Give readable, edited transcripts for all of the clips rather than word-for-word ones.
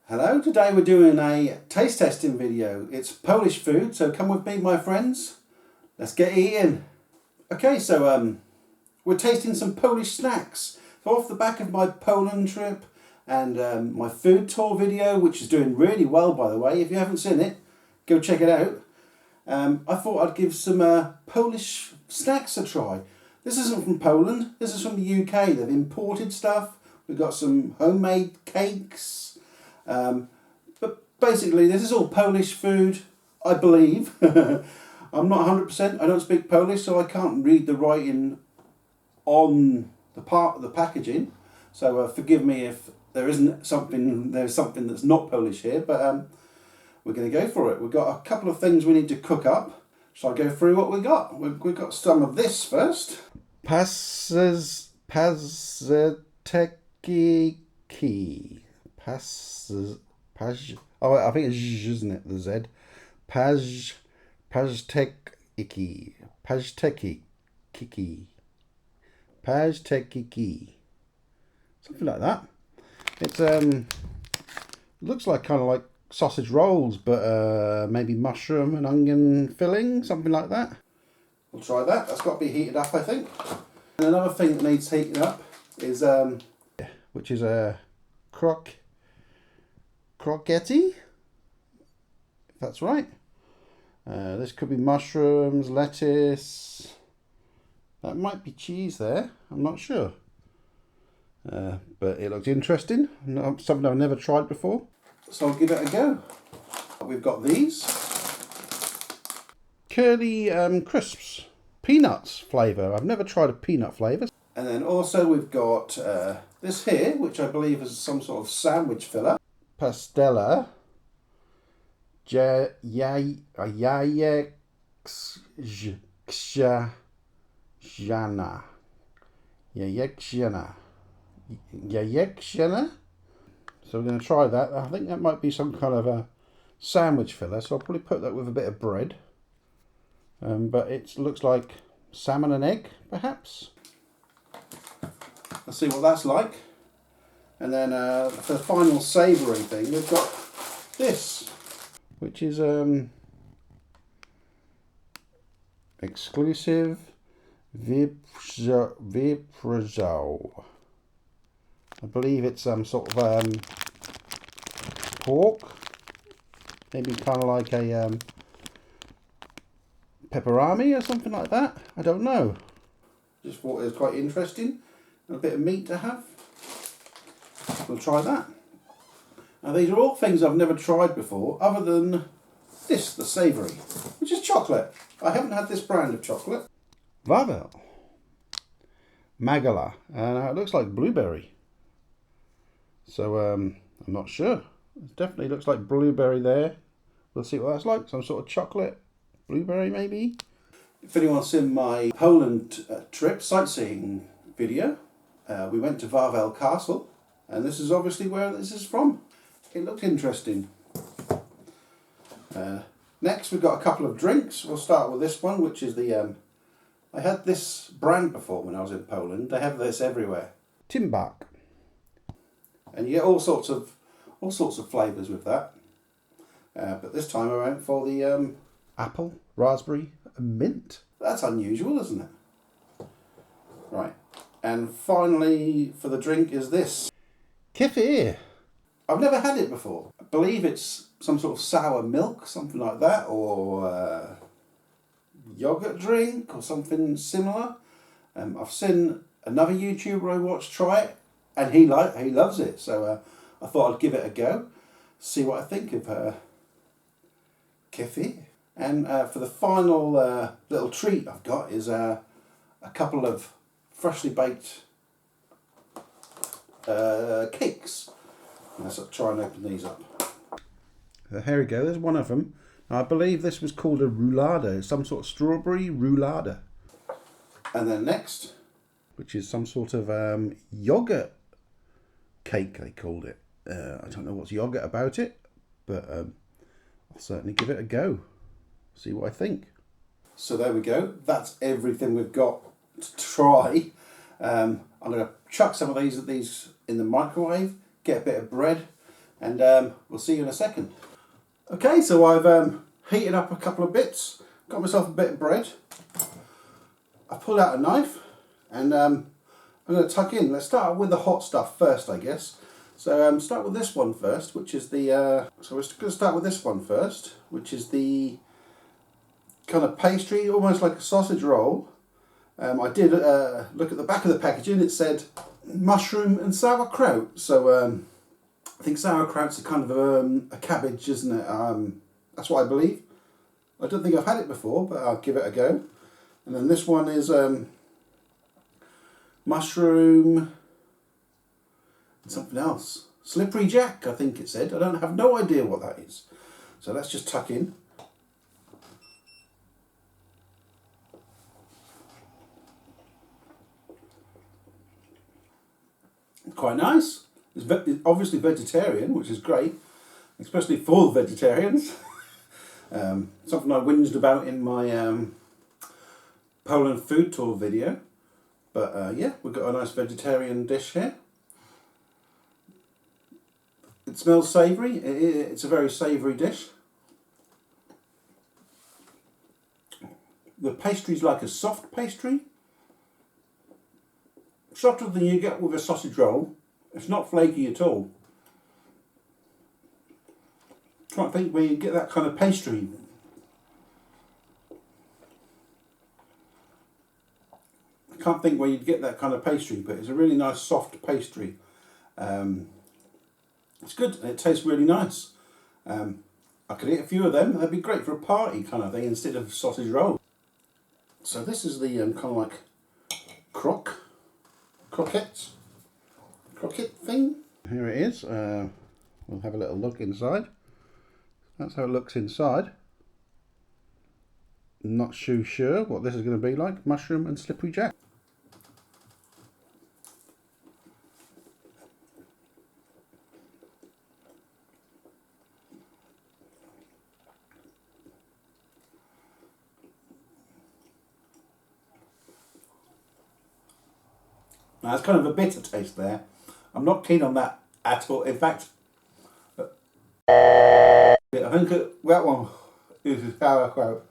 Hello, today we're doing a taste testing video. It's Polish food, so come with me my friends. Let's get eating. Okay, so we're tasting some Polish snacks. So off the back of my Poland trip and my food tour video, which is doing really well by the way. If you haven't seen it, go check it out. I thought I'd give some Polish snacks a try. This isn't from Poland, this is from the UK. They've imported stuff. We've got some homemade cakes. But basically this is all Polish food, I believe. I'm not 100%, I don't speak Polish, so I can't read the writing on the part of the packaging. So forgive me if there's something that's not Polish here, but we're going to go for it. We've got a couple of things we need to cook up. Shall I go through what we got? We've got some of this first. I think it's Z, isn't it? The Z. Paztekiki. Something like that. It's looks like kind of like sausage rolls, but maybe mushroom and onion filling, something like that. We'll try that. That's got to be heated up, I think. And another thing that needs heating up is which is a croquetti, if that's right. This could be mushrooms, lettuce. That might be cheese there. I'm not sure. But it looks interesting. Something I've never tried before. So I'll give it a go. We've got these. Curly crisps. Peanuts flavour. I've never tried a peanut flavour. And then also we've got this here, which I believe is some sort of sandwich filler. Pastella. Jajekshana. So we're going to try that. I think that might be some kind of a sandwich filler, so I'll probably put that with a bit of bread. But it looks like salmon and egg, perhaps. Let's see what that's like. And then for the final savoury thing, we've got this, which is exclusive Viprzał. I believe it's some sort of pork, maybe kind of like a pepperami or something like that. I don't know. Just thought it was quite interesting. A bit of meat to have. We'll try that. Now these are all things I've never tried before, other than this, the savoury, which is chocolate. I haven't had this brand of chocolate. Wawel. Magala. And it looks like blueberry. So I'm not sure. It definitely looks like blueberry there. We'll see what that's like. Some sort of chocolate blueberry maybe. If anyone's seen my Poland trip sightseeing video, we went to Wawel Castle, and this is obviously where this is from. It looked interesting. Next we've got a couple of drinks. We'll start with this one, which is the I had this brand before when I was in Poland. They have this everywhere. Timbak. And you get all sorts of flavours with that. But this time I went for the apple, raspberry, and mint. That's unusual, isn't it? Right. And finally, for the drink is this. Kefir. I've never had it before. I believe it's some sort of sour milk, something like that, or yogurt drink, or something similar. I've seen another YouTuber I watched try it, and he loves it. So I thought I'd give it a go, see what I think of kefir. And for the final little treat I've got is a couple of freshly baked cakes. Let's try and open these up. Here we go, there's one of them. I believe this was called a roulade, some sort of strawberry roulade. And then next, which is some sort of yogurt cake, they called it. I don't know what's yogurt about it, but I'll certainly give it a go. See what I think. So there we go. That's everything we've got to try. I'm going to chuck some of these in the microwave, get a bit of bread, and we'll see you in a second. Okay, so I've heated up a couple of bits, got myself a bit of bread. I pulled out a knife and I'm going to tuck in. Let's start with the hot stuff first, I guess. So start with this one first, which is the, so we're going to start with this one first, which is the kind of pastry, almost like a sausage roll. I did look at the back of the packaging, it said mushroom and sauerkraut. So I think sauerkraut's a kind of a cabbage, isn't it? That's what I believe. I don't think I've had it before, but I'll give it a go. And then this one is mushroom and something else. Slippery Jack, I think it said. I have no idea what that is. So let's just tuck in. Quite nice. It's obviously vegetarian, which is great, especially for the vegetarians. Something I whinged about in my Poland food tour video. But yeah, we've got a nice vegetarian dish here. It smells savoury. It's a very savoury dish. The pastry's like a soft pastry. Softer than you get with a sausage roll. It's not flaky at all. I'm trying to think where you get that kind of pastry. I can't think where you'd get that kind of pastry, but it's a really nice soft pastry. It's good, and it tastes really nice. I could eat a few of them. That'd be great for a party kind of thing instead of sausage roll. So this is the kind of like croquette thing. Here it is. We'll have a little look inside. That's how it looks inside. Not too sure what this is going to be like. Mushroom and slippery jack. Now it's kind of a bitter taste there. I'm not keen on that at all. In fact, I think that one is sauerkraut.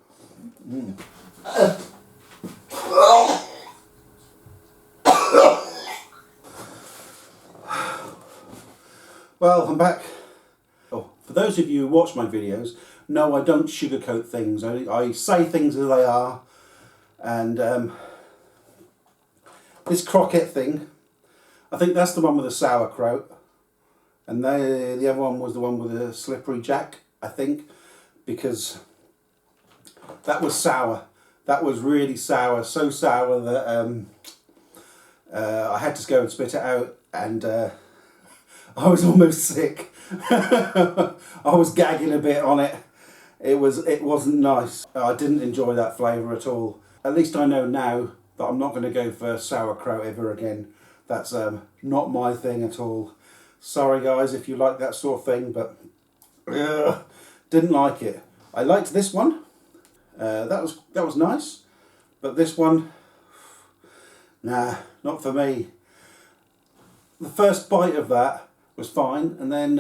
Well, I'm back. Oh, for those of you who watch my videos, no, I don't sugarcoat things. I say things as they are, and this croquette thing, I think that's the one with the sauerkraut, and the other one was the one with the slippery jack, I think, because that was sour. That was really sour, so sour that I had to go and spit it out, and I was almost sick. I was gagging a bit on it. It wasn't nice. I didn't enjoy that flavour at all. At least I know now that I'm not going to go for sauerkraut ever again. That's not my thing at all. Sorry guys if you like that sort of thing, but didn't like it. I liked this one. That was nice, but this one, nah, not for me. The first bite of that was fine, and then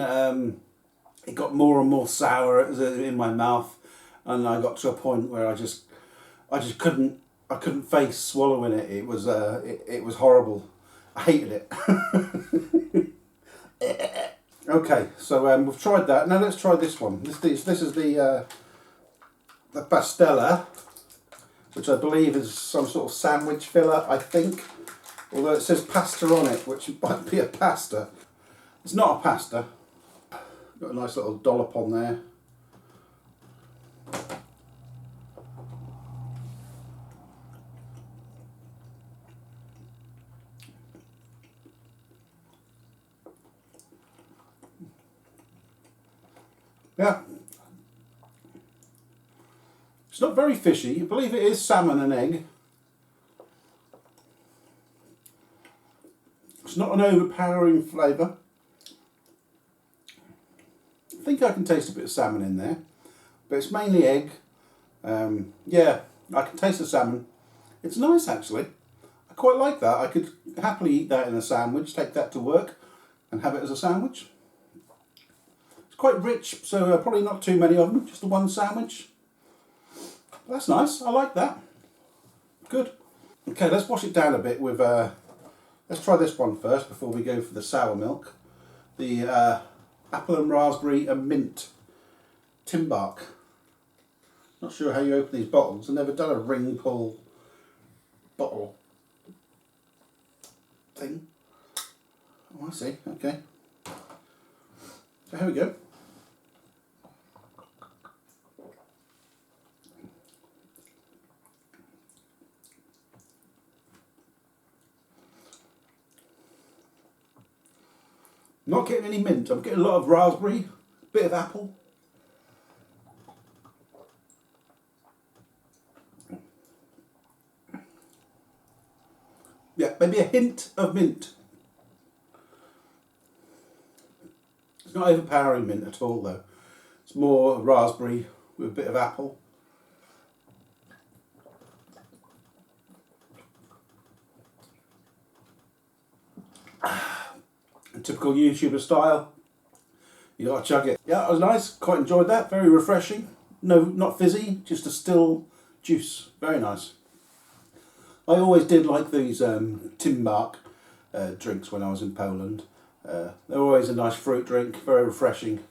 it got more and more sour in my mouth, and I got to a point where I just couldn't face swallowing it. It was horrible. I hated it. Okay, so we've tried that. Now let's try this one. This is the pastella, which I believe is some sort of sandwich filler, I think. Although it says pasta on it, which might be a pasta. It's not a pasta. Got a nice little dollop on there. Yeah. It's not very fishy. I believe it is salmon and egg. It's not an overpowering flavour. I think I can taste a bit of salmon in there, but it's mainly egg. Yeah, I can taste the salmon. It's nice actually. I quite like that. I could happily eat that in a sandwich, take that to work and have it as a sandwich. quite rich, so probably not too many of them, just the one sandwich. That's nice, I like that. Good. Okay, let's wash it down a bit with, let's try this one first before we go for the sour milk. The apple and raspberry and mint tin bark. Not sure how you open these bottles. I've never done a ring pull bottle thing. Oh, I see, okay. So here we go. Not getting any mint, I'm getting a lot of raspberry, bit of apple. Yeah, maybe a hint of mint. It's not overpowering mint at all though. It's more raspberry with a bit of apple. Typical YouTuber style. You gotta chug it. Yeah, it was nice. Quite enjoyed that. Very refreshing. No, not fizzy. Just a still juice. Very nice. I always did like these tin bark drinks when I was in Poland. They're always a nice fruit drink. Very refreshing.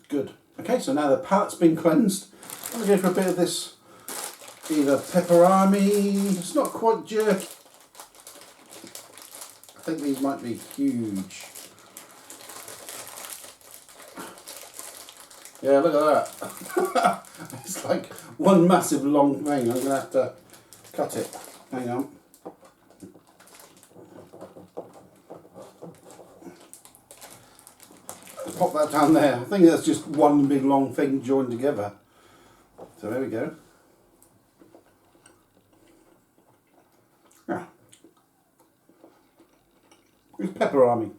Good. Okay, so now the palate's been cleansed. I'm gonna go for a bit of this either pepperami. It's not quite jerky. I think these might be huge. Yeah, look at that. It's like one massive long thing. I'm going to have to cut it. Hang on. Pop that down there. I think that's just one big long thing joined together. So there we go. Yeah. It's pepperami.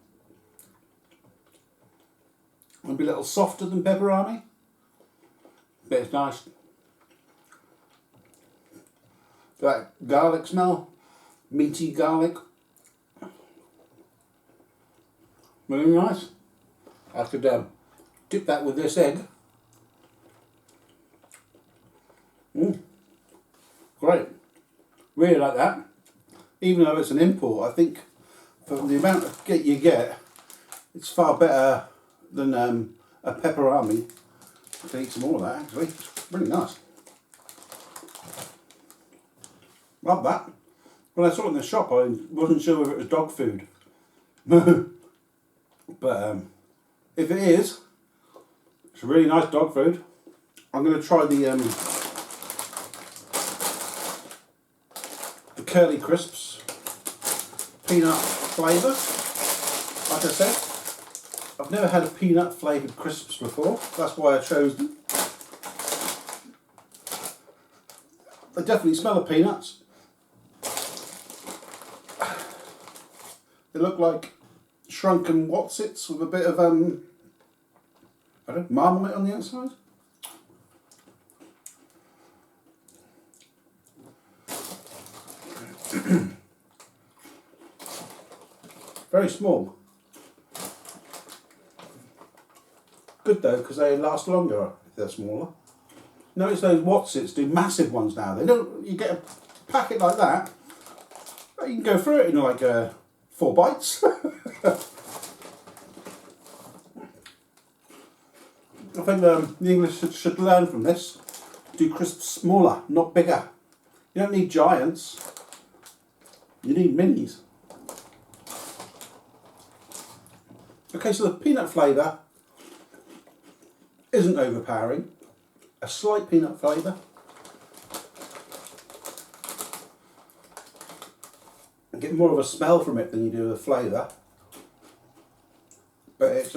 Maybe a little softer than pepperami, but it's nice. That garlic smell, meaty garlic. Really nice. I could dip that with this egg. Great. Really like that. Even though it's an import, I think for the amount of you get, it's far better than a pepperami. I can eat some more of that actually. It's really nice. Love that. When I saw it in the shop, I wasn't sure if it was dog food. But if it is, it's a really nice dog food. I'm going to try the curly crisps, peanut flavour. Like I said, I've never had a peanut flavoured crisps before. That's why I chose them. They definitely smell of peanuts. They look like shrunken Wotsits with a bit of I don't know, marmite on the outside. Very small. Good though, because they last longer if they're smaller. Notice those Wotsits do massive ones now. They don't. You get a packet like that, you can go through it in like 4 bites. I think the English should learn from this. Do crisps smaller, not bigger. You don't need giants. You need minis. Okay, so the peanut flavour isn't overpowering. A slight peanut flavour. You get more of a smell from it than you do a flavour. But it's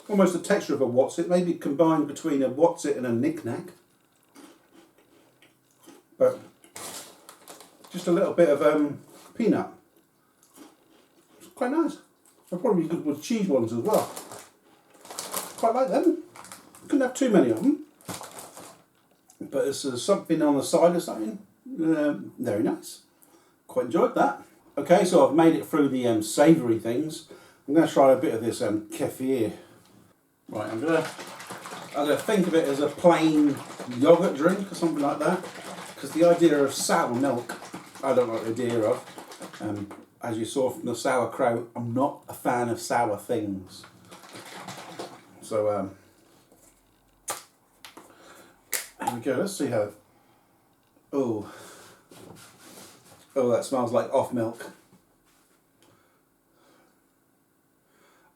almost the texture of a Wotsit, maybe combined between a Wotsit and a Knick-Knack. But just a little bit of peanut. It's quite nice. They're probably good with cheese ones as well. Quite like them. Couldn't have too many of them. But it's something on the side or something. Very nice. Quite enjoyed that. Okay, so I've made it through the savoury things. I'm going to try a bit of this kefir. Right, I'm going to think of it as a plain yogurt drink or something like that, because the idea of sour milk, I don't like the idea of. As you saw from the sauerkraut, I'm not a fan of sour things. So here we go. Let's see how. Oh, that smells like off milk.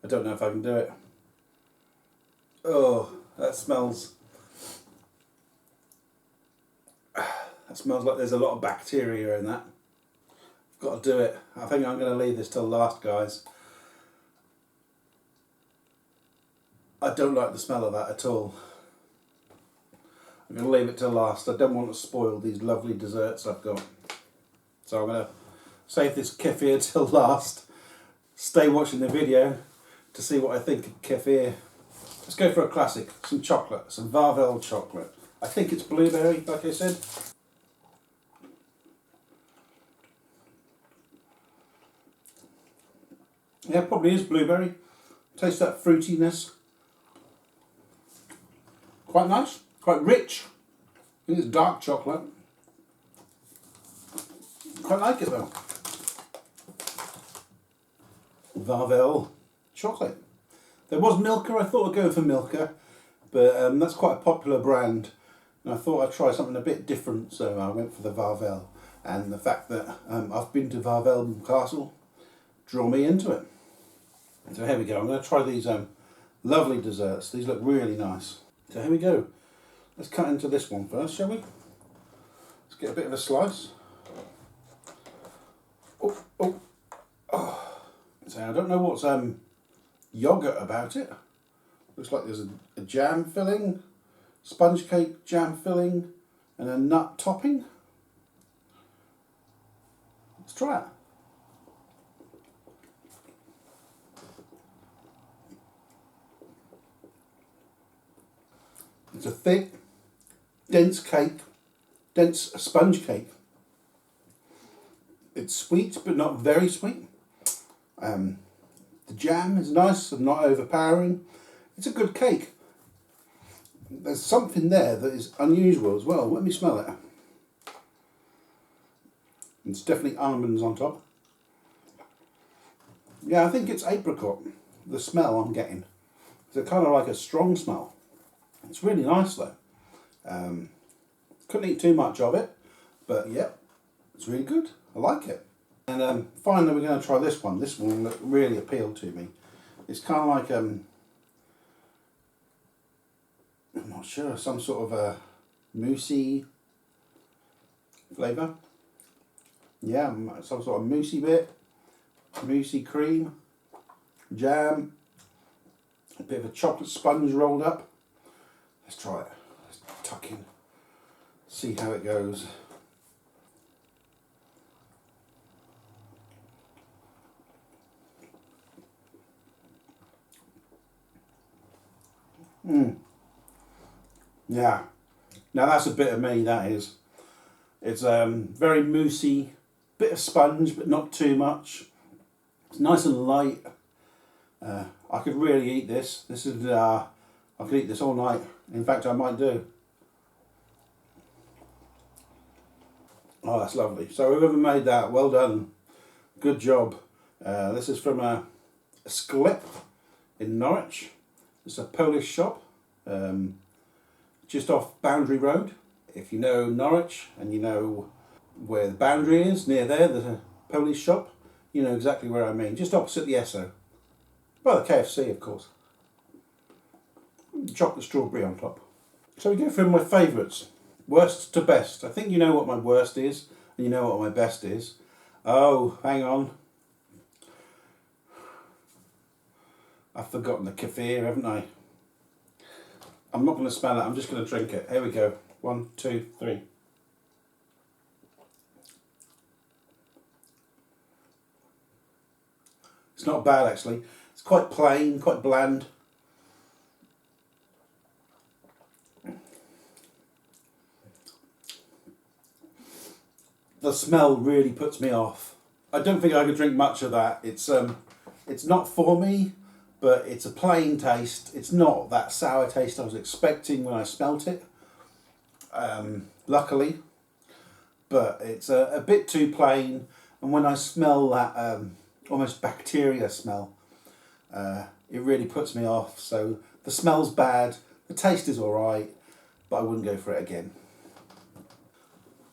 I don't know if I can do it. Oh, that smells like there's a lot of bacteria in that. I've got to do it. I think I'm going to leave this till last, guys. I don't like the smell of that at all. I'm going to leave it till last. I don't want to spoil these lovely desserts I've got. So I'm going to save this kefir till last. Stay watching the video to see what I think of kefir. Let's go for a classic, some chocolate, some Varvel chocolate. I think it's blueberry, like I said. Yeah, probably is blueberry. Taste that fruitiness. Quite nice, quite rich. I think it's dark chocolate. Quite like it though. Varvel chocolate. There was Milka, I thought I'd go for Milka, but that's quite a popular brand. And I thought I'd try something a bit different, so I went for the Varvel. And the fact that I've been to Varvel Castle drew me into it. So here we go, I'm going to try these lovely desserts. These look really nice. So here we go. Let's cut into this one first, shall we? Let's get a bit of a slice. Oh. So I don't know what's yogurt about it. Looks like there's a jam filling, sponge cake jam filling, and a nut topping. Let's try it. It's a thick, dense cake, dense sponge cake. It's sweet, but not very sweet. The jam is nice and not overpowering. It's a good cake. There's something there that is unusual as well. Let me smell it. It's definitely almonds on top. Yeah, I think it's apricot, the smell I'm getting. It's kind of like a strong smell. It's really nice though. Couldn't eat too much of it, but yeah, it's really good. I like it. And finally we're going to try this one. This one really appealed to me. It's kind of like, I'm not sure, some sort of a moussey flavour. Yeah, some sort of moussey bit, moussey cream, jam, a bit of a chocolate sponge rolled up. Let's try it. Let's tuck in, see how it goes. Yeah, now that's a bit of me, that is. It's very moussey, bit of sponge but not too much. It's nice and light. I could really eat this. This is I could eat this all night. In fact, I might do. Oh, that's lovely. So whoever made that, well done. Good job. This is from a Sklep in Norwich. It's a Polish shop, just off Boundary Road. If you know Norwich and you know where the boundary is, near there, there's a Polish shop. You know exactly where I mean, just opposite the Esso. By the KFC, of course. Chocolate strawberry on top. So we go through my favourites. Worst to best. I think you know what my worst is, and you know what my best is. Oh, hang on. I've forgotten the kefir, haven't I? I'm not going to smell it, I'm just going to drink it. Here we go. 1, 2, 3. It's not bad actually. It's quite plain, quite bland. The smell really puts me off. I don't think I could drink much of that. It's It's not for me, but it's a plain taste. It's not that sour taste I was expecting when I smelt it, luckily, but it's a bit too plain. And when I smell that almost bacteria smell, it really puts me off. So the smell's bad, the taste is alright, but I wouldn't go for it again.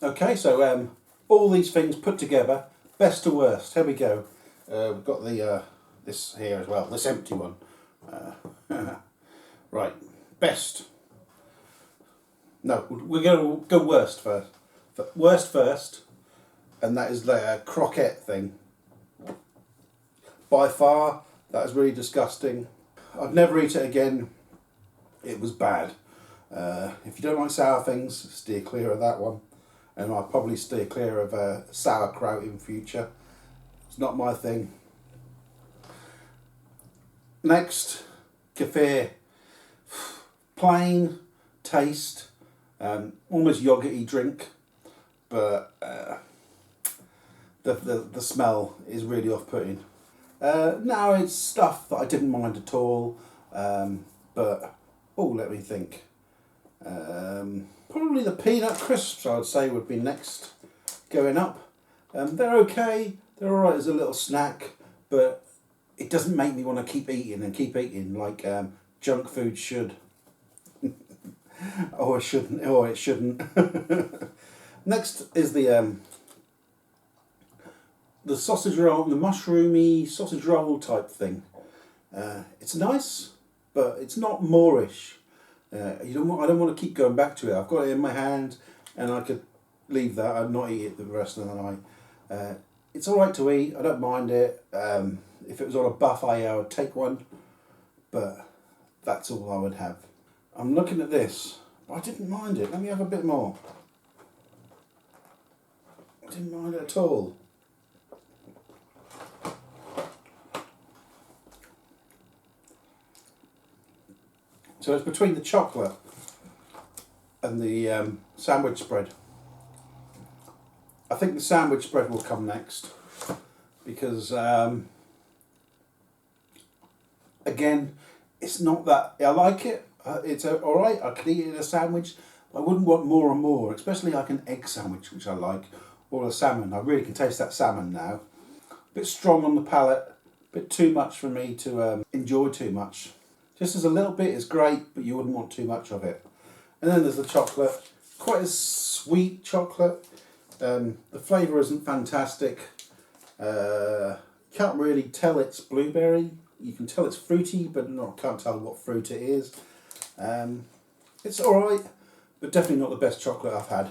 Okay, so all these things put together, best to worst. Here we go. We've got the this here as well, this empty one. Right, best. No, we're going to go worst first. Worst first, and that is the croquette thing. By far, that is really disgusting. I'd never eat it again. It was bad. If you don't like sour things, steer clear of that one. And I'll probably steer clear of sauerkraut in future. It's not my thing. Next, kefir. Plain taste, almost yogurty drink, but the smell is really off-putting. Now it's stuff that I didn't mind at all, but let me think. Probably the peanut crisps, I would say, would be next going up. They're okay, they're alright as a little snack, but it doesn't make me want to keep eating like junk food should. Or it shouldn't. Next is the sausage roll, the mushroomy sausage roll type thing. It's nice, but it's not Moorish. I don't want to keep going back to it. I've got it in my hand, and I could leave that. I'd not eat it the rest of the night. It's all right to eat. I don't mind it. If it was on a buffet, I would take one, but that's all I would have. I'm looking at this. I didn't mind it. Let me have a bit more. I didn't mind it at all. So it's between the chocolate and the sandwich spread. I think the sandwich spread will come next because, again, it's not that... I like it. It's alright. I could eat it in a sandwich. I wouldn't want more and more, especially like an egg sandwich, which I like, or a salmon. I really can taste that salmon now. A bit strong on the palate, a bit too much for me to enjoy too much. Just as a little bit is great, but you wouldn't want too much of it. And then there's the chocolate. Quite a sweet chocolate. The flavour isn't fantastic. Can't really tell it's blueberry. You can tell it's fruity, but can't tell what fruit it is. It's alright, but definitely not the best chocolate I've had.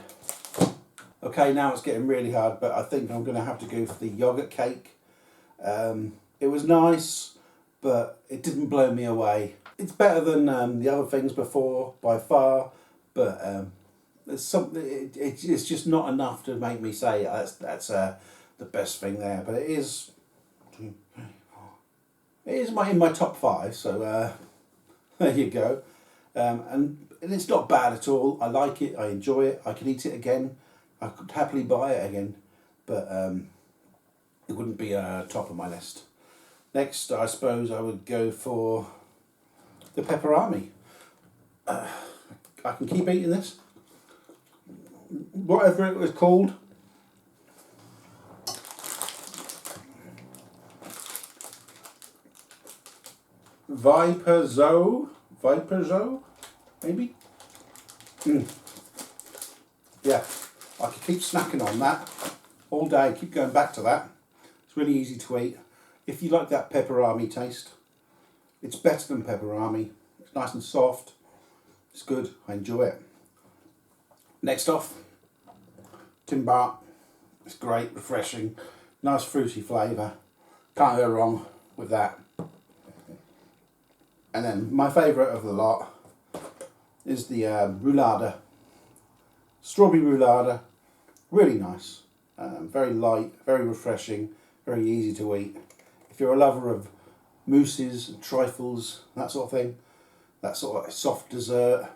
Okay, now it's getting really hard, but I think I'm going to have to go for the yoghurt cake. It was nice, but it didn't blow me away. It's better than the other things before, by far, but there's something. It's just not enough to make me say that's the best thing there. But it is. It is in my top 5, so there you go. And it's not bad at all. I like it. I enjoy it. I could eat it again. I could happily buy it again, but it wouldn't be top of my list. Next, I suppose I would go for the pepperami. I can keep eating this. Whatever it was called. Viper Zoe, maybe? Yeah, I could keep snacking on that all day, keep going back to that. It's really easy to eat. If you like that pepperami taste, it's better than pepperami. It's nice and soft. It's good, I enjoy it. Next off, Timbart. It's great, refreshing, nice fruity flavour. Can't go wrong with that. And then my favourite of the lot is the roulade. Strawberry roulade, really nice. Very light, very refreshing, very easy to eat. If you're a lover of mousses, trifles, that sort of thing, that sort of soft dessert,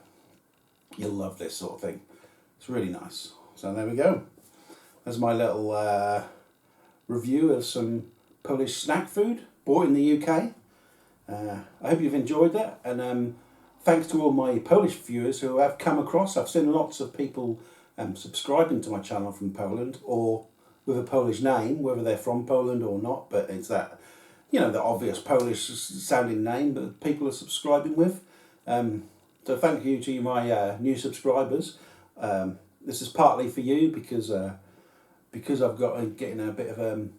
you'll love this sort of thing. It's really nice. So there we go. There's my little review of some Polish snack food. bought in the UK. I hope you've enjoyed that, and thanks to all my Polish viewers who have come across. I've seen lots of people subscribing to my channel from Poland or with a Polish name, whether they're from Poland or not, but it's that, you know, the obvious Polish sounding name that people are subscribing with. So thank you to my new subscribers. This is partly for you because I've got getting a bit of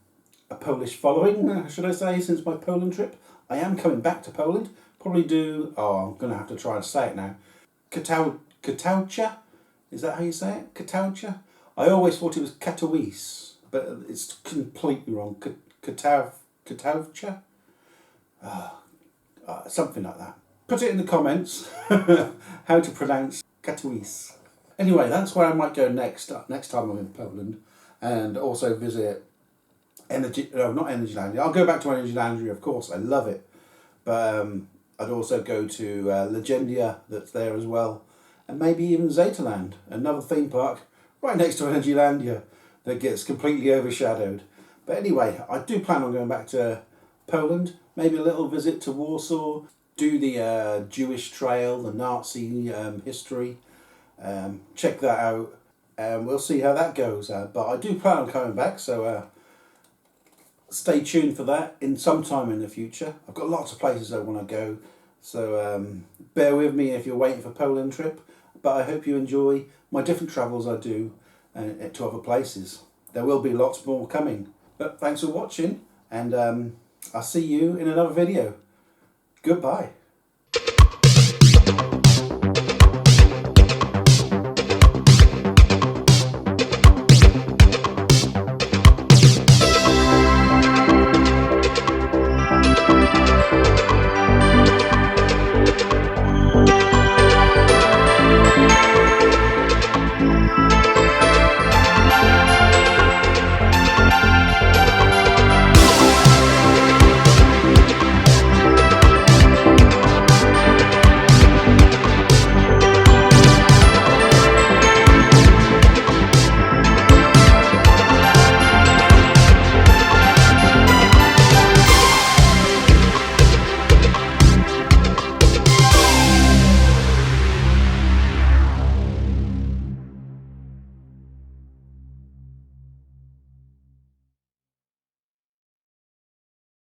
a Polish following, should I say, since my Poland trip. I am coming back to Poland. Probably do. Oh, I'm gonna have to try and say it now. Katowcha, is that how you say it? Katowcha. I always thought it was Katowice, but it's completely wrong. Katowcha. Something like that. Put it in the comments how to pronounce Katowice. Anyway, that's where I might go next time I'm in Poland, and also visit not Energylandia. I'll go back to Energylandia, of course. I love it, but I'd also go to Legendia, that's there as well, and maybe even Zetaland, another theme park right next to Energylandia that gets completely overshadowed. But anyway, I do plan on going back to Poland, maybe a little visit to Warsaw, do the Jewish trail, the Nazi history, check that out, and we'll see how that goes. But I do plan on coming back, so stay tuned for that in some time in the future. I've got lots of places I want to go, so bear with me if you're waiting for Poland trip, but I hope you enjoy my different travels I do to other places. There will be lots more coming. But thanks for watching, and I'll see you in another video. Goodbye.